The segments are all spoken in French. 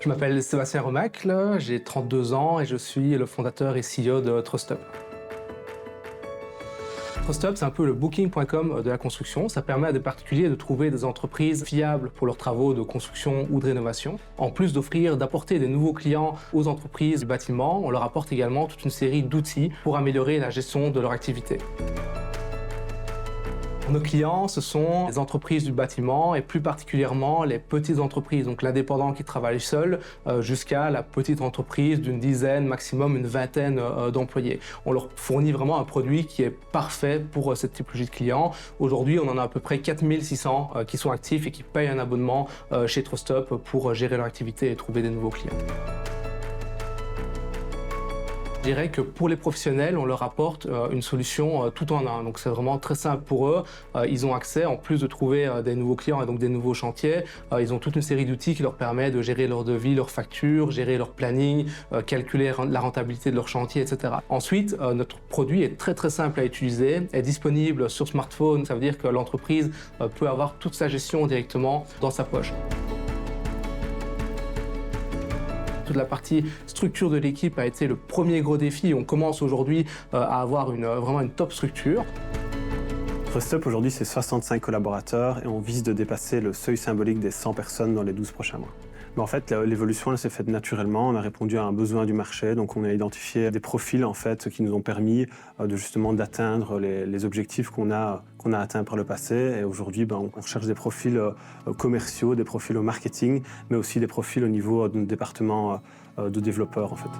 Je m'appelle Sébastien Remacle, j'ai 32 ans et je suis le fondateur et CEO de TrustUp. TrustUp, c'est un peu le booking.com de la construction. Ça permet à des particuliers de trouver des entreprises fiables pour leurs travaux de construction ou de rénovation. En plus d'apporter des nouveaux clients aux entreprises du bâtiment, on leur apporte également toute une série d'outils pour améliorer la gestion de leur activité. Nos clients, ce sont les entreprises du bâtiment et plus particulièrement les petites entreprises, donc l'indépendant qui travaille seul jusqu'à la petite entreprise d'une dizaine, maximum une vingtaine d'employés. On leur fournit vraiment un produit qui est parfait pour cette typologie de clients. Aujourd'hui, on en a à peu près 4600 qui sont actifs et qui payent un abonnement chez TrustUp pour gérer leur activité et trouver des nouveaux clients. Je dirais que pour les professionnels, on leur apporte une solution tout en un. Donc c'est vraiment très simple pour eux. Ils ont accès, en plus de trouver des nouveaux clients et donc des nouveaux chantiers, ils ont toute une série d'outils qui leur permettent de gérer leur devis, leurs factures, gérer leur planning, calculer la rentabilité de leur chantier, etc. Ensuite, notre produit est très simple à utiliser, est disponible sur smartphone. Ça veut dire que l'entreprise peut avoir toute sa gestion directement dans sa poche. Toute la partie structure de l'équipe a été le premier gros défi. On commence aujourd'hui à avoir vraiment une top structure. TrustUp aujourd'hui c'est 65 collaborateurs et on vise de dépasser le seuil symbolique des 100 personnes dans les 12 prochains mois. Mais en fait, l'évolution s'est faite naturellement. On a répondu à un besoin du marché, donc on a identifié des profils en fait qui nous ont permis justement d'atteindre les objectifs qu'on a atteints par le passé. Et aujourd'hui, on recherche des profils commerciaux, des profils au marketing, mais aussi des profils au niveau de notre département de développeurs en fait.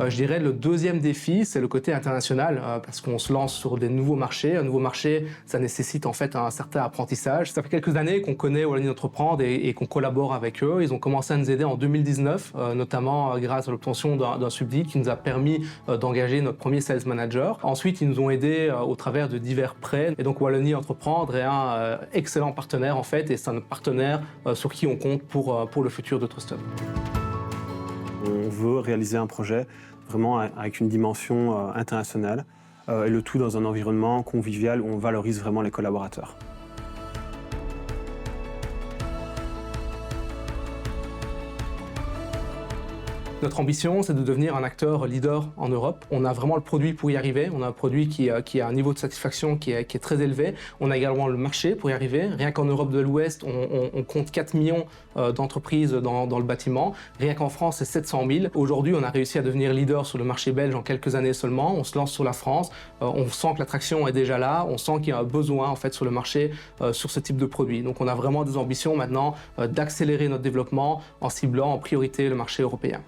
Je dirais le deuxième défi, c'est le côté international, parce qu'on se lance sur des nouveaux marchés. Un nouveau marché, ça nécessite en fait un certain apprentissage. Ça fait quelques années qu'on connaît Wallonie Entreprendre et qu'on collabore avec eux. Ils ont commencé à nous aider en 2019, notamment grâce à l'obtention d'un subside qui nous a permis d'engager notre premier sales manager. Ensuite, ils nous ont aidés au travers de divers prêts. Et donc Wallonie Entreprendre est un excellent partenaire en fait, et c'est un partenaire sur qui on compte pour le futur de TrustUp. On veut réaliser un projet vraiment avec une dimension internationale et le tout dans un environnement convivial où on valorise vraiment les collaborateurs. Notre ambition, c'est de devenir un acteur leader en Europe. On a vraiment le produit pour y arriver. On a un produit qui a un niveau de satisfaction qui est très élevé. On a également le marché pour y arriver. Rien qu'en Europe de l'Ouest, on compte 4 millions d'entreprises dans le bâtiment. Rien qu'en France, c'est 700 000. Aujourd'hui, on a réussi à devenir leader sur le marché belge en quelques années seulement. On se lance sur la France. On sent que l'attraction est déjà là. On sent qu'il y a un besoin en fait sur le marché sur ce type de produit. Donc on a vraiment des ambitions maintenant d'accélérer notre développement en ciblant en priorité le marché européen.